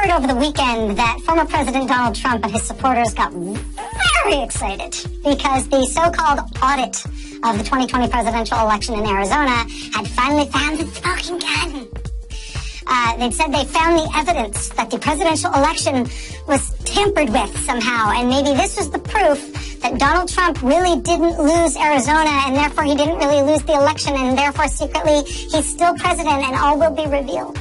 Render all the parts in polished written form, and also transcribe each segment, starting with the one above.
word over the weekend that former President Donald Trump and his supporters got very excited because the so-called audit of the 2020 presidential election in Arizona had finally found the smoking gun. They'd said they found the evidence that the presidential election was tampered with somehow, and maybe this was the proof that Donald Trump really didn't lose Arizona, and therefore he didn't really lose the election, and therefore secretly he's still president, and all will be revealed.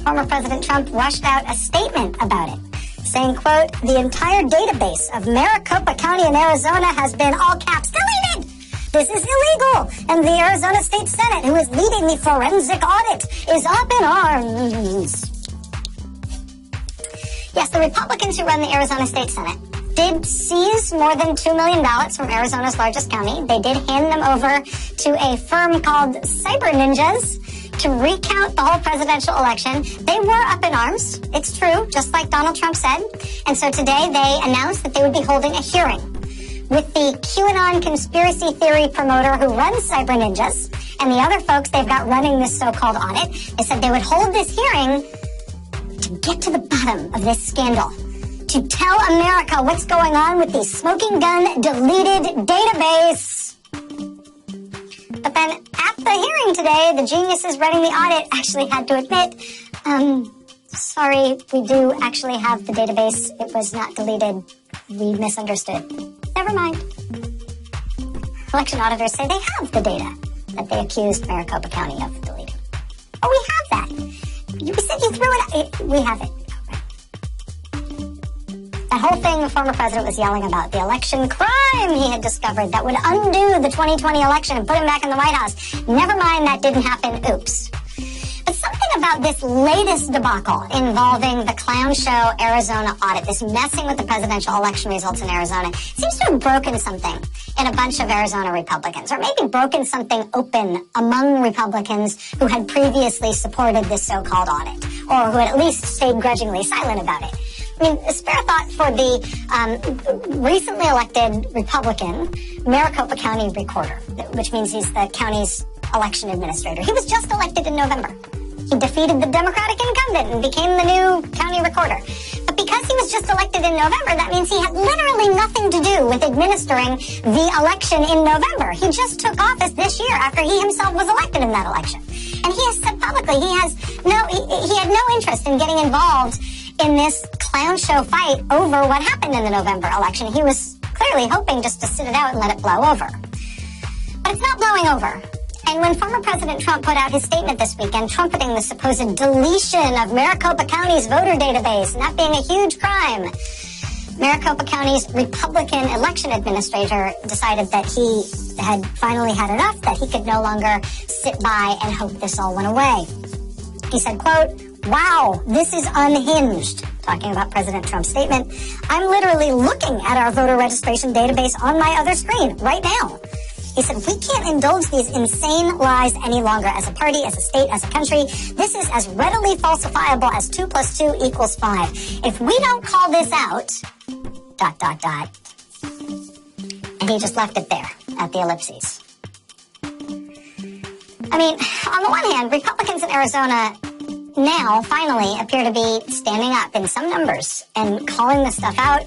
Former President Trump rushed out a statement about it, saying, quote, "The entire database of Maricopa County in Arizona has been, all caps, deleted. This is illegal, and the Arizona State Senate, who is leading the forensic audit, is up in arms." Yes, the Republicans who run the Arizona State Senate did seize more than $2 million from Arizona's largest county. They did hand them over to a firm called Cyber Ninjas to recount the whole presidential election. They were up in arms. It's true, just like Donald Trump said. And so today they announced that they would be holding a hearing with the QAnon conspiracy theory promoter who runs Cyber Ninjas and the other folks they've got running this so-called audit. They said they would hold this hearing to get to the bottom of this scandal, to tell America what's going on with the smoking gun deleted database. But then at the hearing today, the geniuses running the audit actually had to admit, sorry, we do actually have the database. It was not deleted. We misunderstood. Never mind. Election auditors say they have the data that they accused Maricopa County of deleting. Oh, we have that. You said you threw it out. We have it. That whole thing the former president was yelling about, the election crime he had discovered that would undo the 2020 election and put him back in the White House. Never mind, that didn't happen. Oops. But something about this latest debacle involving the clown show Arizona audit, this messing with the presidential election results in Arizona, seems to have broken something in a bunch of Arizona Republicans, or maybe broken something open among Republicans who had previously supported this so-called audit, or who had at least stayed grudgingly silent about it. I mean, a spare thought for the recently elected Republican Maricopa County recorder, which means he's the county's election administrator. He was just elected in November. He defeated the Democratic incumbent and became the new county recorder. But because he was just elected in November, that means he had literally nothing to do with administering the election in November. He just took office this year after he himself was elected in that election. And he has said publicly he had no interest in getting involved in this clown show fight over what happened in the November election. He was clearly hoping just to sit it out and let it blow over. But it's not blowing over. And when former President Trump put out his statement this weekend trumpeting the supposed deletion of Maricopa County's voter database and that being a huge crime, Maricopa County's Republican election administrator decided that he had finally had enough, that he could no longer sit by and hope this all went away. He said, quote, "Wow, this is unhinged," talking about President Trump's statement. "I'm literally looking at our voter registration database on my other screen right now." He said, "We can't indulge these insane lies any longer as a party, as a state, as a country. This is as readily falsifiable as 2 + 2 = 5. If we don't call this out, ... And he just left it there at the ellipses. I mean, on the one hand, Republicans in Arizona now finally appear to be standing up in some numbers and calling this stuff out.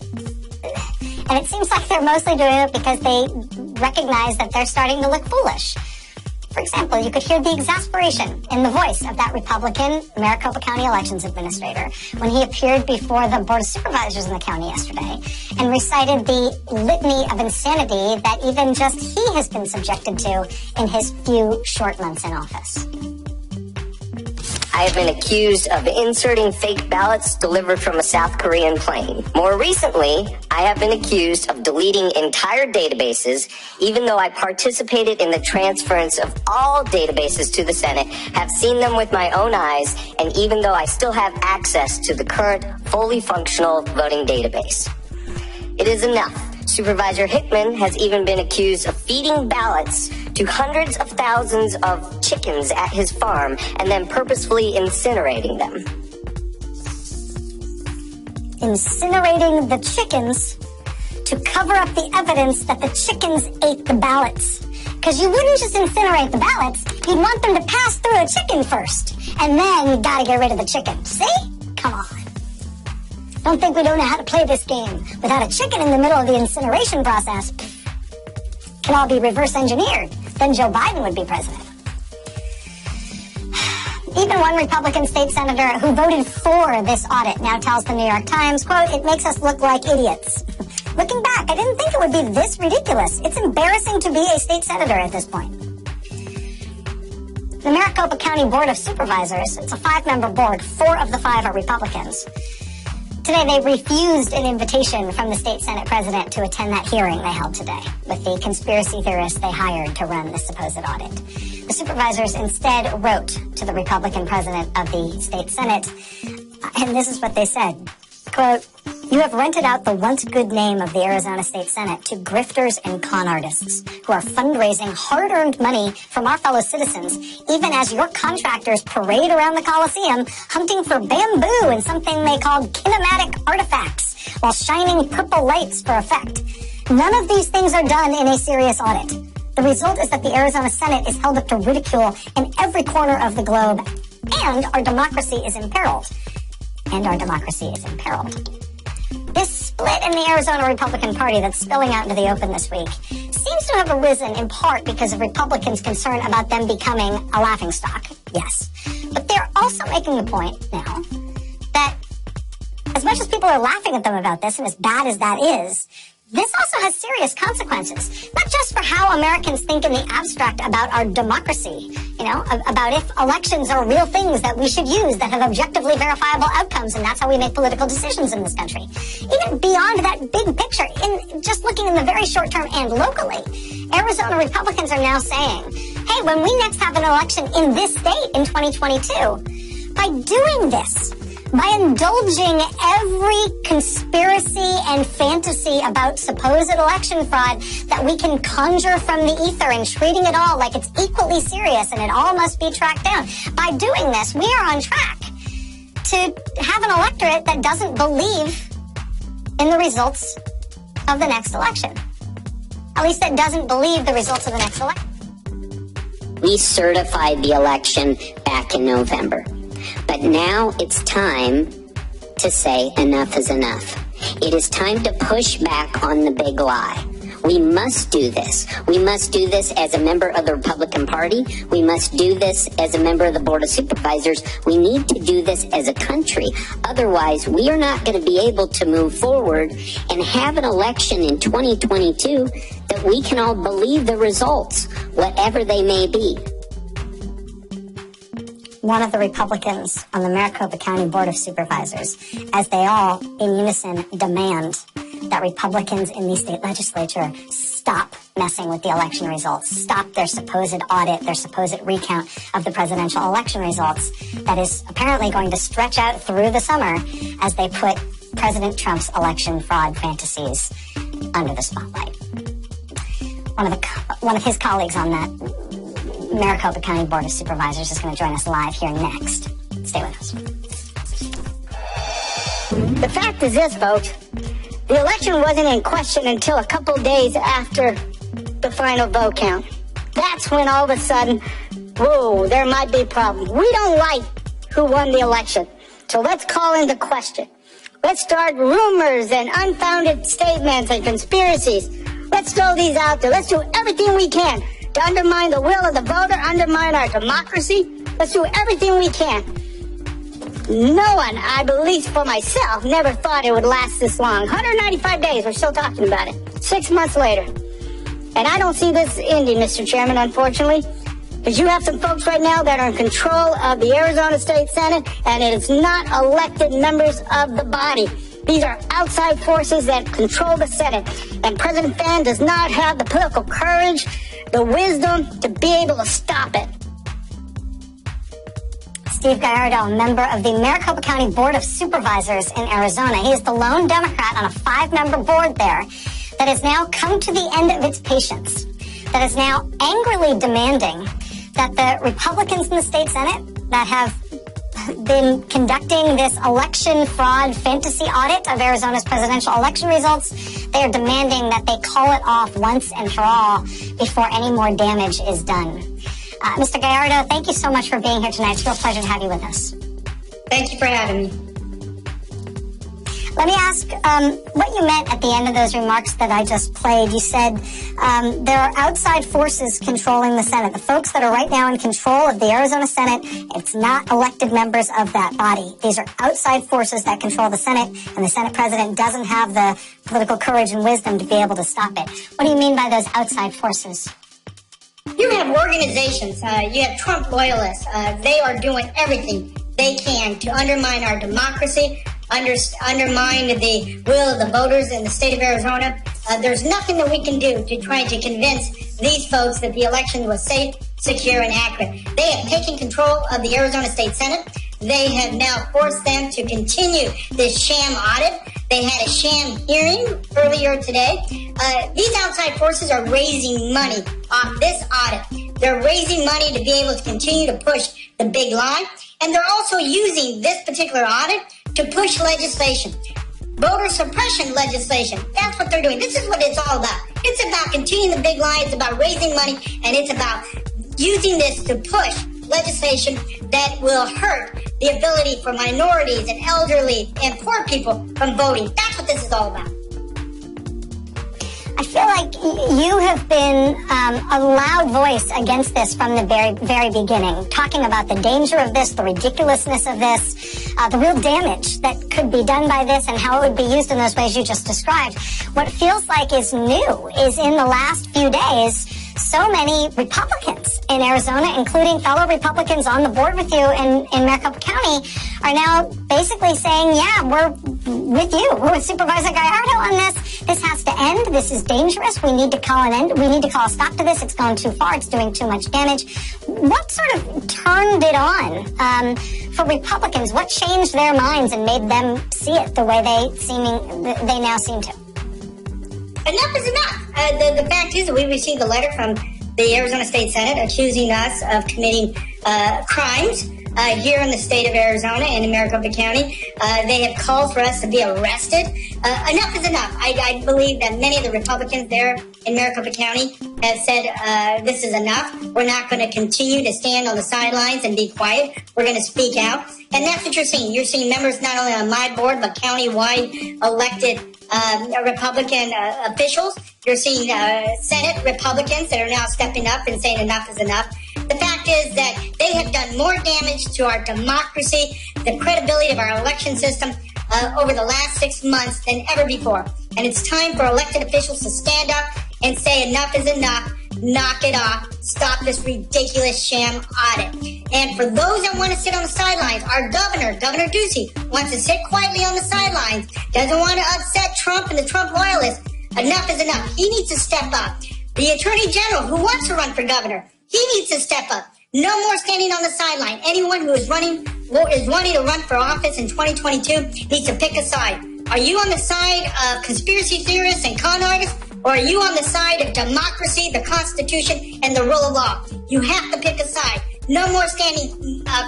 And it seems like they're mostly doing it because they recognize that they're starting to look foolish. For example, you could hear the exasperation in the voice of that Republican Maricopa County Elections Administrator when he appeared before the Board of Supervisors in the county yesterday and recited the litany of insanity that even just he has been subjected to in his few short months in office. I have been accused of inserting fake ballots delivered from a South Korean plane. More recently, I have been accused of deleting entire databases, even though I participated in the transference of all databases to the Senate, have seen them with my own eyes, and even though I still have access to the current fully functional voting database. It is enough. Supervisor Hickman has even been accused of feeding ballots to hundreds of thousands of chickens at his farm and then purposefully incinerating them. Incinerating the chickens to cover up the evidence that the chickens ate the ballots. Because you wouldn't just incinerate the ballots, you'd want them to pass through a chicken first. And then you gotta get rid of the chicken. See? come on. Don't think we don't know how to play this game. Without a chicken in the middle of the incineration process, can all be reverse engineered. Then Joe Biden would be president. Even one Republican state senator who voted for this audit now tells the New York Times, quote, "It makes us look like idiots." Looking back, I didn't think it would be this ridiculous. It's embarrassing to be a state senator at this point. The Maricopa County Board of Supervisors, it's a 5-member board. 4 of the 5 are Republicans. Today, they refused an invitation from the state Senate president to attend that hearing they held today with the conspiracy theorists they hired to run the supposed audit. The supervisors instead wrote to the Republican president of the state Senate, and this is what they said, quote, "You have rented out the once good name of the Arizona State Senate to grifters and con artists who are fundraising hard-earned money from our fellow citizens, even as your contractors parade around the Coliseum hunting for bamboo and something they called kinematic artifacts while shining purple lights for effect. None of these things are done in a serious audit. The result is that the Arizona Senate is held up to ridicule in every corner of the globe, and our democracy is imperiled. And our democracy is imperiled." This split in the Arizona Republican Party that's spilling out into the open this week seems to have arisen in part because of Republicans' concern about them becoming a laughingstock. Yes. But they're also making the point now that as much as people are laughing at them about this, and as bad as that is, this also has serious consequences, not just for how Americans think in the abstract about our democracy, about if elections are real things that we should use that have objectively verifiable outcomes, and that's how we make political decisions in this country. Even beyond that big picture, in just looking in the very short term and locally, Arizona Republicans are now saying, hey, when we next have an election in this state in 2022, by doing this, by indulging every conspiracy and fantasy about supposed election fraud that we can conjure from the ether and treating it all like it's equally serious and it all must be tracked down. By doing this, we are on track to have an electorate that doesn't believe in the results of the next election. At least that doesn't believe the results of the next election. We certified the election back in November. But now it's time to say enough is enough. It is time to push back on the big lie. We must do this. We must do this as a member of the Republican Party. We must do this as a member of the Board of Supervisors. We need to do this as a country. Otherwise, we are not going to be able to move forward and have an election in 2022 that we can all believe the results, whatever they may be. One of the Republicans on the Maricopa County Board of Supervisors, as they all in unison demand that Republicans in the state legislature stop messing with the election results, stop their supposed audit, their supposed recount of the presidential election results that is apparently going to stretch out through the summer as they put President Trump's election fraud fantasies under the spotlight. One of his colleagues on that Maricopa County Board of Supervisors is going to join us live here next. Stay with us. The fact is this, folks. The election wasn't in question until a couple days after the final vote count. That's when all of a sudden, whoa, there might be a problem. We don't like who won the election. So let's call into question. Let's start rumors and unfounded statements and conspiracies. Let's throw these out there. Let's do everything we can to undermine the will of the voter, undermine our democracy. Let's do everything we can. No one, I believe for myself, never thought it would last this long. 195 days, we're still talking about it. 6 months later. And I don't see this ending, Mr. Chairman, unfortunately. Because you have some folks right now that are in control of the Arizona State Senate, and it is not elected members of the body. These are outside forces that control the Senate. And President Fan does not have the political courage, the wisdom to be able to stop it. Steve Gallardo, member of the Maricopa County Board of Supervisors in Arizona. He is the lone Democrat on a 5-member board there that has now come to the end of its patience, that is now angrily demanding that the Republicans in the state Senate that have been conducting this election fraud fantasy audit of Arizona's presidential election results, they are demanding that they call it off once and for all before any more damage is done. Mr. Gallardo, thank you so much for being here tonight. It's a real pleasure to have you with us. Thank you for having me. Let me ask what you meant at the end of those remarks that I just played. You said there are outside forces controlling the Senate. The folks that are right now in control of the Arizona Senate, it's not elected members of that body. These are outside forces that control the Senate, and the Senate president doesn't have the political courage and wisdom to be able to stop it. What do you mean by those outside forces? You have organizations, you have Trump loyalists. They are doing everything they can to undermine our democracy, undermine the will of the voters in the state of Arizona. There's nothing that we can do to try to convince these folks that the election was safe, secure, and accurate. They have taken control of the Arizona State Senate. They have now forced them to continue this sham audit. They had a sham hearing earlier today. These outside forces are raising money off this audit. They're raising money to be able to continue to push the big lie. And they're also using this particular audit to push legislation, voter suppression legislation. That's what they're doing. This is what it's all about. It's about continuing the big lie. It's about raising money, and it's about using this to push legislation that will hurt the ability for minorities and elderly and poor people from voting. That's what this is all about. I feel like you have been a loud voice against this from the very beginning, talking about the danger of this, the ridiculousness of this, the real damage that could be done by this and how it would be used in those ways you just described. What feels like is new is in the last few days, so many Republicans in Arizona, including fellow Republicans on the board with you in Maricopa County, are now basically saying, yeah, we're with you. We're with Supervisor Gallardo on this. This has to end. This is dangerous. We need to call an end. We need to call a stop to this. It's going too far. It's doing too much damage. What sort of turned it on for Republicans? What changed their minds and made them see it the way they now seem to? Enough is enough. The fact is that we received a letter from the Arizona State Senate accusing us of committing crimes here in the state of Arizona and in Maricopa County. They have called for us to be arrested. Enough is enough. I believe that many of the Republicans there in Maricopa County have said this is enough. We're not going to continue to stand on the sidelines and be quiet. We're going to speak out. And that's what you're seeing. You're seeing members not only on my board, but county-wide elected Republican officials. You're seeing Senate Republicans that are now stepping up and saying enough is enough. The fact is that they have done more damage to our democracy, the credibility of our election system over the last 6 months than ever before. And it's time for elected officials to stand up and say enough is enough, knock it off, stop this ridiculous sham audit. And for those that want to sit on the sidelines, our Governor Ducey, wants to sit quietly on the sidelines, doesn't want to upset Trump and the Trump loyalists. Enough is enough. He needs to step up. The Attorney General who wants to run for governor, he needs to step up. No more standing on the sideline. Anyone who is wanting to run for office in 2022 needs to pick a side. Are you on the side of conspiracy theorists and con artists, or are you on the side of democracy, the Constitution, and the rule of law? You have to pick a side. No more standing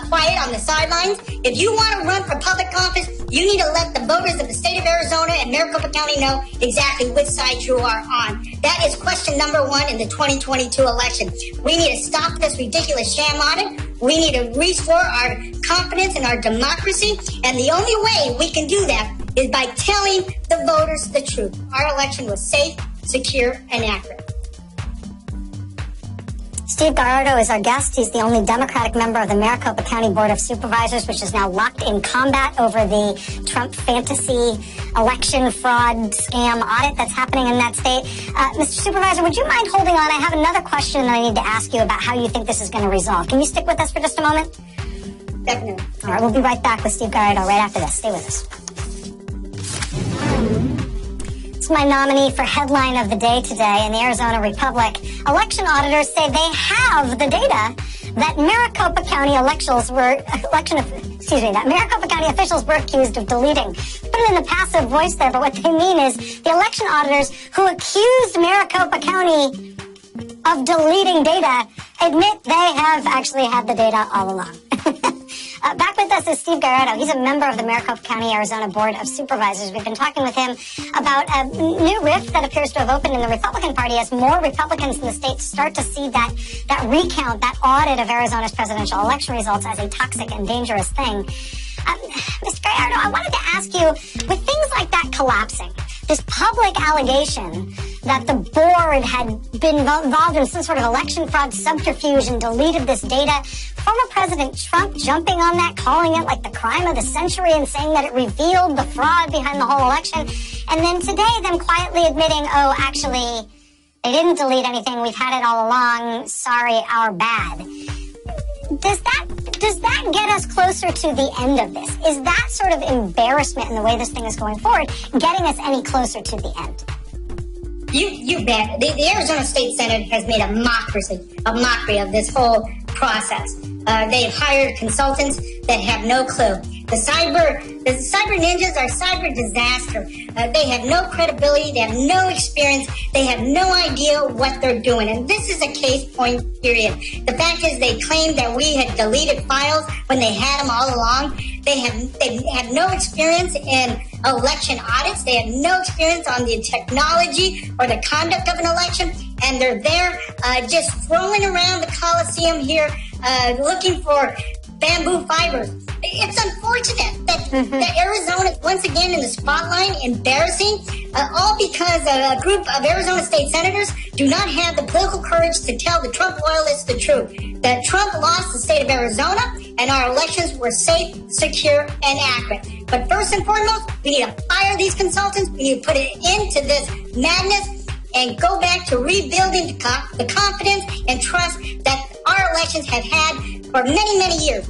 quiet on the sidelines. If you want to run for public office, you need to let the voters of the state of Arizona and Maricopa County know exactly which side you are on. That is question number one in the 2022 election. We need to stop this ridiculous sham audit. We need to restore our confidence in our democracy. And the only way we can do that is by telling the voters the truth. Our election was safe, secure, and accurate. Steve Gallardo is our guest. He's the only Democratic member of the Maricopa County Board of Supervisors, which is now locked in combat over the Trump fantasy election fraud scam audit that's happening in that state. Mr. Supervisor, would you mind holding on? I have another question that I need to ask you about how you think this is going to resolve. Can you stick with us for just a moment? Definitely. All right, we'll be right back with Steve Gallardo right after this. Stay with us. My nominee for headline of the day today in the Arizona Republic. Election auditors say they have the data that Maricopa County Maricopa County officials were accused of deleting. Put it in the passive voice there, but what they mean is the election auditors who accused Maricopa County of deleting data admit they have actually had the data all along. Back with us is Steve Gallardo. He's a member of the Maricopa County, Arizona Board of Supervisors. We've been talking with him about a new rift that appears to have opened in the Republican Party as more Republicans in the state start to see that recount, that audit of Arizona's presidential election results as a toxic and dangerous thing. Mr. Gallardo, I wanted to ask you, with things like collapsing. This public allegation that the board had been involved in some sort of election fraud subterfuge and deleted this data. Former President Trump jumping on that, calling it like the crime of the century and saying that it revealed the fraud behind the whole election. And then today, them quietly admitting, oh, actually, they didn't delete anything. We've had it all along. Sorry, our bad. Does that get us closer to the end of this? Is that sort of embarrassment in the way this thing is going forward getting us any closer to the end? You bet. The Arizona State Senate has made a mockery of this whole process. They've hired consultants that have no clue. The cyber ninjas are cyber disaster. They have no credibility. They have no experience. They have no idea what they're doing. And this is a case point, period. The fact is they claimed that we had deleted files when they had them all along. They have no experience in election audits. They have no experience on the technology or the conduct of an election. And they're there just strolling around the Coliseum here looking for bamboo fibers. It's unfortunate that Arizona is once again in the spotlight, embarrassing, all because a group of Arizona state senators do not have the political courage to tell the Trump loyalists the truth. That Trump lost the state of Arizona and our elections were safe, secure, and accurate. But first and foremost, we need to fire these consultants. We need to put an end to this madness and go back to rebuilding the confidence and trust that our elections have had for many, many years.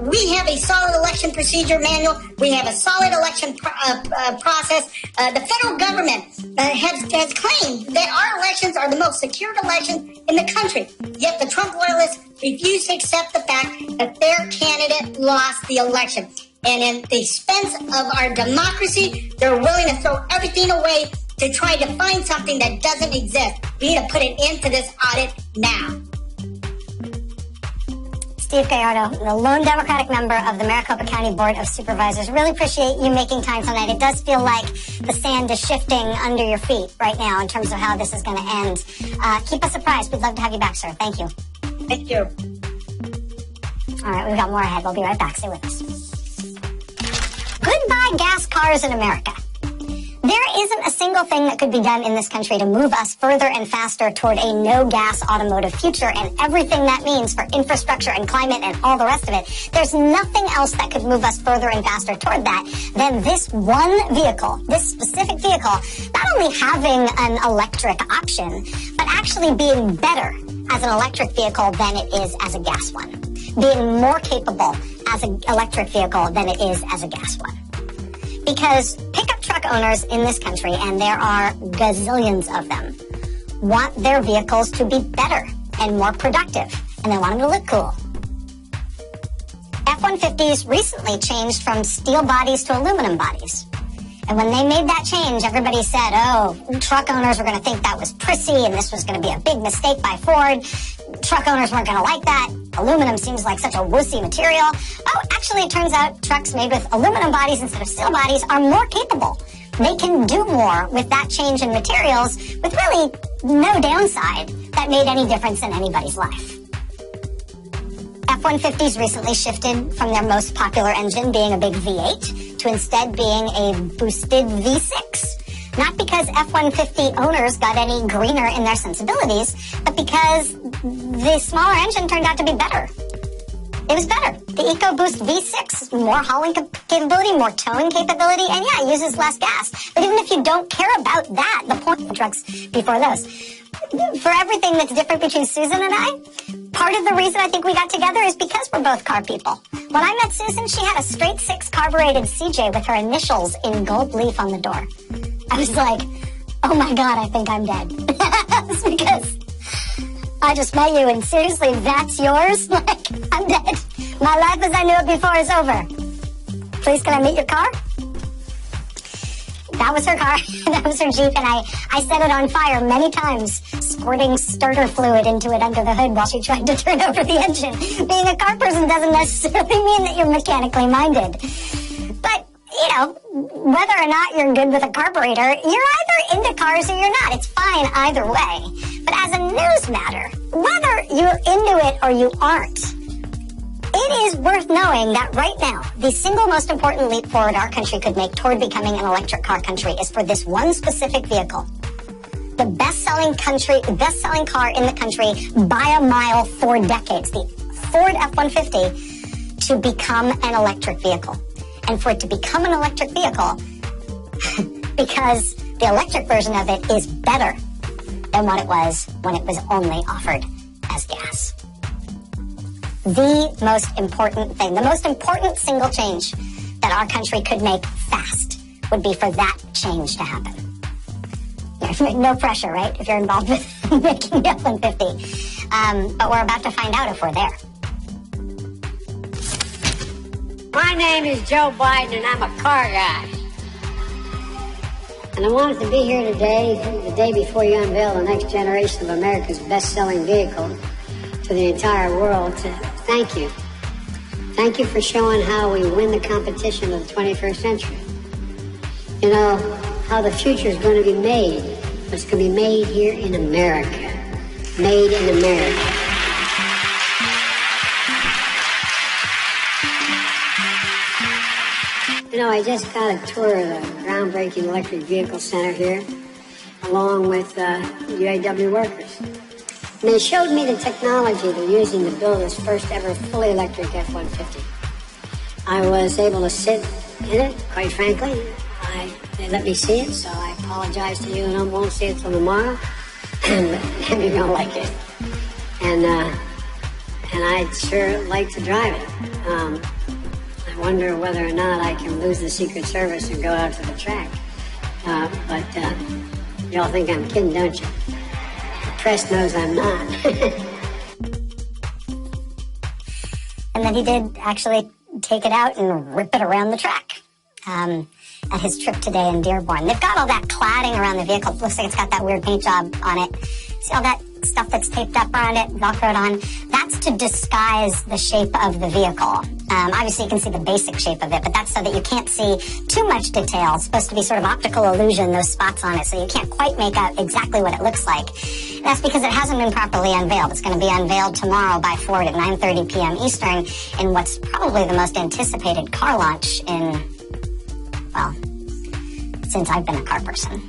We have a solid election procedure manual. We have a solid election process. The federal government has claimed that our elections are the most secured elections in the country. Yet the Trump loyalists refuse to accept the fact that their candidate lost the election. And in the expense of our democracy, they're willing to throw everything away to try to find something that doesn't exist. We need to put an end to this audit now. Steve Gallardo, the lone Democratic member of the Maricopa County Board of Supervisors. Really appreciate you making time tonight. It does feel like the sand is shifting under your feet right now in terms of how this is going to end. Keep us apprised. We'd love to have you back, sir. Thank you. Thank you. All right, we've got more ahead. We'll be right back. Stay with us. Goodbye gas cars in America. There isn't a single thing that could be done in this country to move us further and faster toward a no-gas automotive future and everything that means for infrastructure and climate and all the rest of it. There's nothing else that could move us further and faster toward that than this one vehicle, this specific vehicle, not only having an electric option, but actually being better as an electric vehicle than it is as a gas one. Being more capable as an electric vehicle than it is as a gas one. Because pickup truck owners in this country, and there are gazillions of them, want their vehicles to be better and more productive, and they want them to look cool. F-150s recently changed from steel bodies to aluminum bodies. And when they made that change, everybody said, oh, truck owners were going to think that was prissy and this was going to be a big mistake by Ford. Truck owners weren't going to like that. Aluminum seems like such a wussy material. Oh, actually, it turns out trucks made with aluminum bodies instead of steel bodies are more capable. They can do more with that change in materials with really no downside that made any difference in anybody's life. F-150s recently shifted from their most popular engine being a big V8 to instead being a boosted V6. Not because F-150 owners got any greener in their sensibilities, but because the smaller engine turned out to be better. It was better. The EcoBoost V6, more hauling capability, more towing capability, and yeah, it uses less gas. But even if you don't care about that, the point of the trucks before those, for everything that's different between Susan and I, part of the reason I think we got together is because we're both car people. When I met Susan, she had a straight six carbureted CJ with her initials in gold leaf on the door. I was like, oh my God, I think I'm dead. It's because I just met you and seriously, that's yours? Like, I'm dead. My life as I knew it before is over. Please, can I meet your car? That was her car. That was her Jeep, and I set it on fire many times, squirting starter fluid into it under the hood while she tried to turn over the engine. Being a car person doesn't necessarily mean that you're mechanically minded. But, you know, whether or not you're good with a carburetor, you're either into cars or you're not. It's fine either way. But as a news matter, whether you're into it or you aren't, It is worth knowing that right now, the single most important leap forward our country could make toward becoming an electric car country is for this one specific vehicle. The best-selling car in the country by a mile for decades, the Ford F-150, to become an electric vehicle. And for it to become an electric vehicle, because the electric version of it is better than what it was when it was only offered as gas. The most important thing, the most important single change that our country could make fast would be for that change to happen. No pressure, right, if you're involved with making the F-150. But we're about to find out if we're there. My name is Joe Biden, and I'm a car guy. And I wanted to be here today, the day before you unveil the next generation of America's best-selling vehicle to the entire world, to thank you. Thank you for showing how we win the competition of the 21st century. You know, how the future is going to be made. It's going to be made here in America. Made in America. You know, I just got a tour of the groundbreaking electric vehicle center here, along with UAW workers. And they showed me the technology they're using to build this first ever fully electric F-150. I was able to sit in it, quite frankly. They let me see it, so I apologize to you and I won't see it till tomorrow. And you're gonna like it. And I'd sure like to drive it. I wonder whether or not I can lose the Secret Service and go out to the track. But y'all think I'm kidding, don't you? The press knows I'm not. And then he did actually take it out and rip it around the track. At his trip today in Dearborn. They've got all that cladding around the vehicle. It looks like it's got that weird paint job on it. See all that stuff that's taped up around it, Velcroed on? That's to disguise the shape of the vehicle. Obviously, you can see the basic shape of it, but that's so that you can't see too much detail. It's supposed to be sort of optical illusion, those spots on it, so you can't quite make out exactly what it looks like. And that's because it hasn't been properly unveiled. It's going to be unveiled tomorrow by Ford at 9:30 p.m. Eastern in what's probably the most anticipated car launch in, well, since I've been a car person.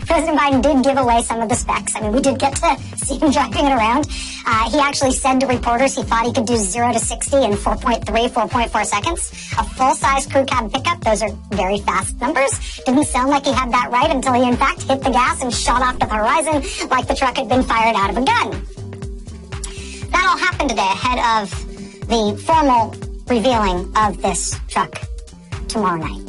President Biden did give away some of the specs. I mean, we did get to see him driving it around. He actually said to reporters he thought he could do 0 to 60 in 4.4 seconds. A full-size crew cab pickup, those are very fast numbers. Didn't sound like he had that right until he, in fact, hit the gas and shot off to the horizon like the truck had been fired out of a gun. That all happened today ahead of the formal revealing of this truck tomorrow night.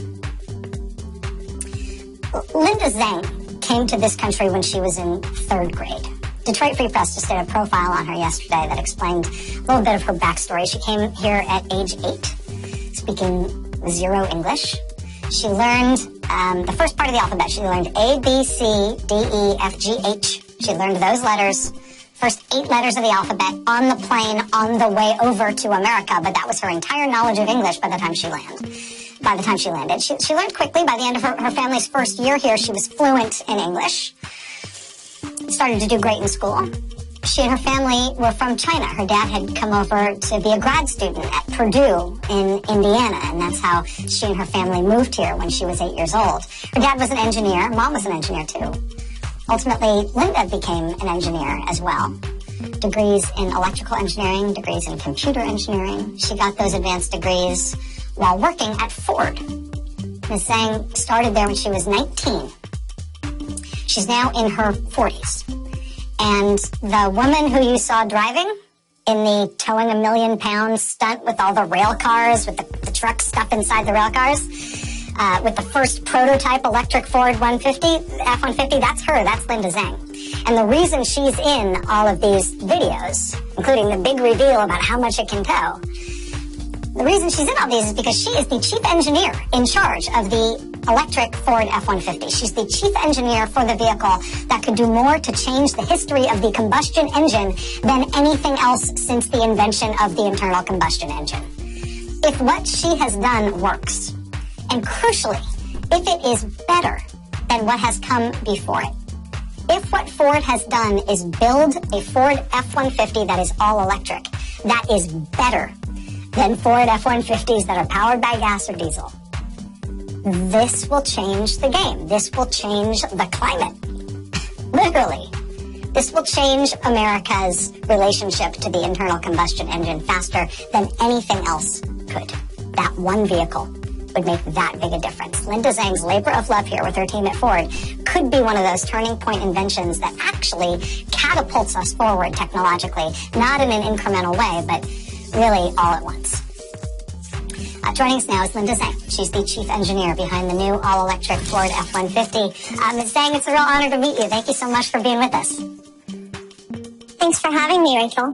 Linda Zhang came to this country when she was in 3rd grade. Detroit Free Press just did a profile on her yesterday that explained a little bit of her backstory. She came here at age 8, speaking 0 English. She learned the first part of the alphabet. She learned A, B, C, D, E, F, G, H. She learned those letters, first 8 letters of the alphabet, on the plane on the way over to America, but that was her entire knowledge of English by the time she landed. She learned quickly. By the end of her family's first year here, she was fluent in English. Started to do great in school. She and her family were from China. Her dad had come over to be a grad student at Purdue in Indiana, and that's how she and her family moved here when she was 8 years old. Her dad was an engineer. Mom was an engineer, too. Ultimately, Linda became an engineer as well. Degrees in electrical engineering, degrees in computer engineering. She got those advanced degrees while working at Ford. Ms. Zhang started there when she was 19. She's now in her 40s. And the woman who you saw driving in the towing a 1 million pound stunt with all the rail cars, with the truck stuff inside the rail cars, with the first prototype electric Ford F-150, that's her, that's Linda Zhang. And the reason she's in all of these videos, including the big reveal about how much it can tow, the reason she's in all these is because she is the chief engineer in charge of the electric Ford F-150. She's the chief engineer for the vehicle that could do more to change the history of the combustion engine than anything else since the invention of the internal combustion engine. If what she has done works, and crucially, if it is better than what has come before it, if what Ford has done is build a Ford F-150 that is all electric, that is better than Ford F-150s that are powered by gas or diesel, this will change the game. This will change the climate. Literally. This will change America's relationship to the internal combustion engine faster than anything else could. That one vehicle would make that big a difference. Linda Zhang's labor of love here with her team at Ford could be one of those turning point inventions that actually catapults us forward technologically, not in an incremental way, but really all at once. Joining us now is Linda Zhang. She's the chief engineer behind the new all-electric Ford F-150. Ms. Zhang, it's a real honor to meet you. Thank you so much for being with us. Thanks for having me, Rachel.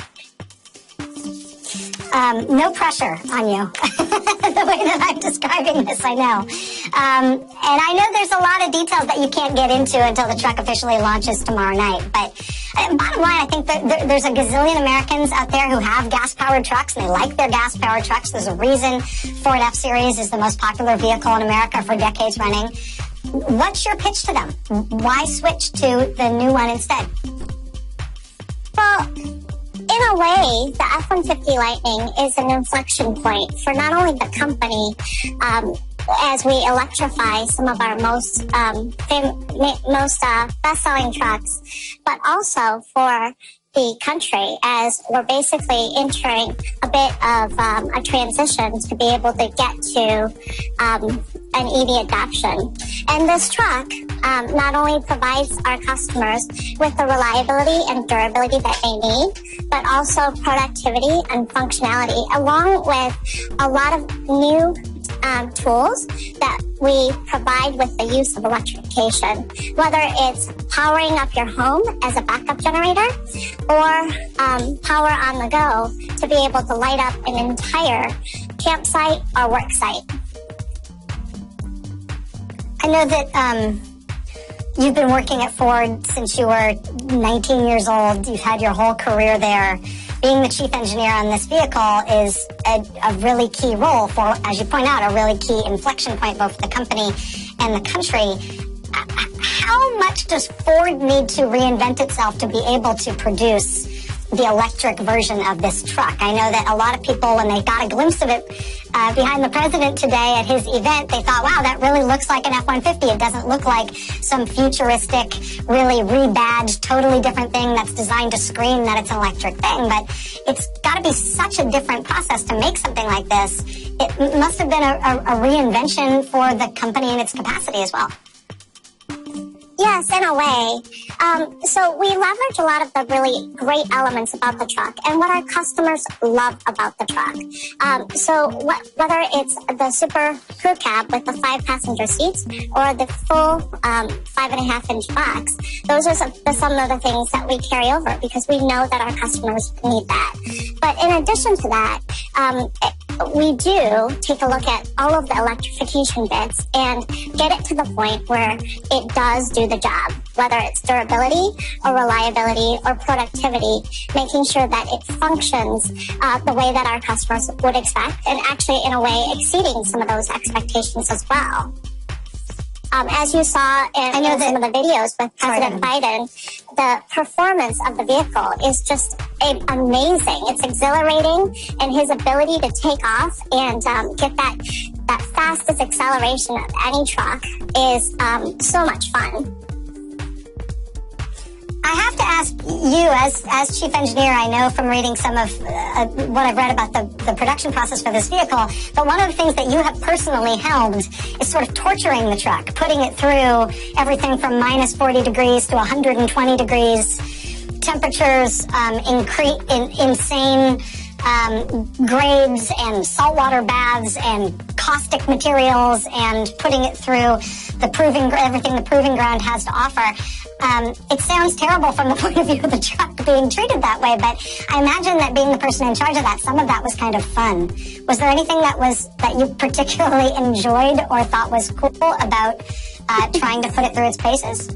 No pressure on you, the way that I'm describing this, I know. And I know there's a lot of details that you can't get into until the truck officially launches tomorrow night. But bottom line, I think that there's a gazillion Americans out there who have gas-powered trucks, and they like their gas-powered trucks. There's a reason Ford F-Series is the most popular vehicle in America for decades running. What's your pitch to them? Why switch to the new one instead? Well, in a way, the F-150 Lightning is an inflection point for not only the company as we electrify some of our most best-selling trucks, but also for the country as we're basically entering a bit of a transition to be able to get to an EV adoption. And this truck not only provides our customers with the reliability and durability that they need, but also productivity and functionality, along with a lot of new tools that we provide with the use of electrification, whether it's powering up your home as a backup generator or power on the go to be able to light up an entire campsite or work site. I know that you've been working at Ford since you were 19 years old. You've had your whole career there. Being the chief engineer on this vehicle is a really key role for, as you point out, a really key inflection point both for the company and the country. How much does Ford need to reinvent itself to be able to produce the electric version of this truck? I know that a lot of people, when they got a glimpse of it behind the president today at his event, they thought, wow, that really looks like an F-150. It doesn't look like some futuristic, really rebadged, totally different thing that's designed to scream that it's an electric thing. But it's got to be such a different process to make something like this. It must have been a reinvention for the company and its capacity as well. Yes, in a way. So we leverage a lot of the really great elements about the truck and what our customers love about the truck. Whether it's the super crew cab with the 5 passenger seats or the full 5.5-inch box, those are some of the things that we carry over because we know that our customers need that. But in addition to that, we do take a look at all of the electrification bits and get it to the point where it does do the job, whether it's durability or reliability or productivity, making sure that it functions the way that our customers would expect and actually in a way exceeding some of those expectations as well. As you saw in some of the videos with President Biden, the performance of the vehicle is just amazing. It's exhilarating, and his ability to take off and get that fastest acceleration of any truck is so much fun. I have to ask you, as chief engineer, I know from reading some of what I've read about the production process for this vehicle, but one of the things that you have personally helmed is sort of torturing the truck, putting it through everything from minus 40 degrees to 120 degrees, temperatures, insane grades and saltwater baths and caustic materials, and putting it through everything the proving ground has to offer. It sounds terrible from the point of view of the truck being treated that way, but I imagine that being the person in charge of that, some of that was kind of fun. Was there anything that you particularly enjoyed or thought was cool about trying to put it through its paces?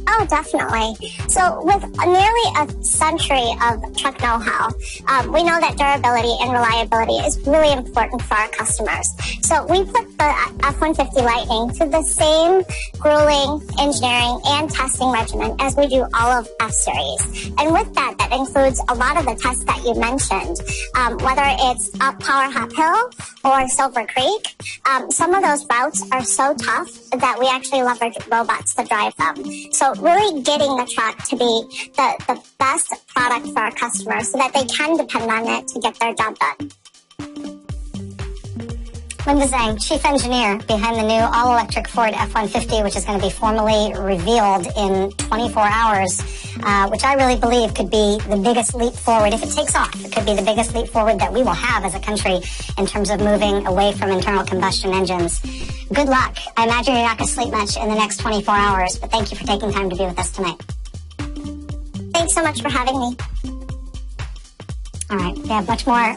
Oh, definitely. So with nearly a century of truck know-how, we know that durability and reliability is really important for our customers. So we put the F-150 Lightning to the same grueling engineering and testing regimen as we do all of F-Series. And with that, that includes a lot of the tests that you mentioned, whether it's up Power Hop Hill or Silver Creek. Some of those routes are so tough that we actually leverage robots to drive them. So really getting the truck to be the best product for our customers so that they can depend on it to get their job done. Linda Zhang, Chief Engineer behind the new all-electric Ford F-150, which is going to be formally revealed in 24 hours, which I really believe could be the biggest leap forward. If it takes off, it could be the biggest leap forward that we will have as a country in terms of moving away from internal combustion engines. Good luck. I imagine you're not going to sleep much in the next 24 hours, but thank you for taking time to be with us tonight. Thanks so much for having me. All right, we have much more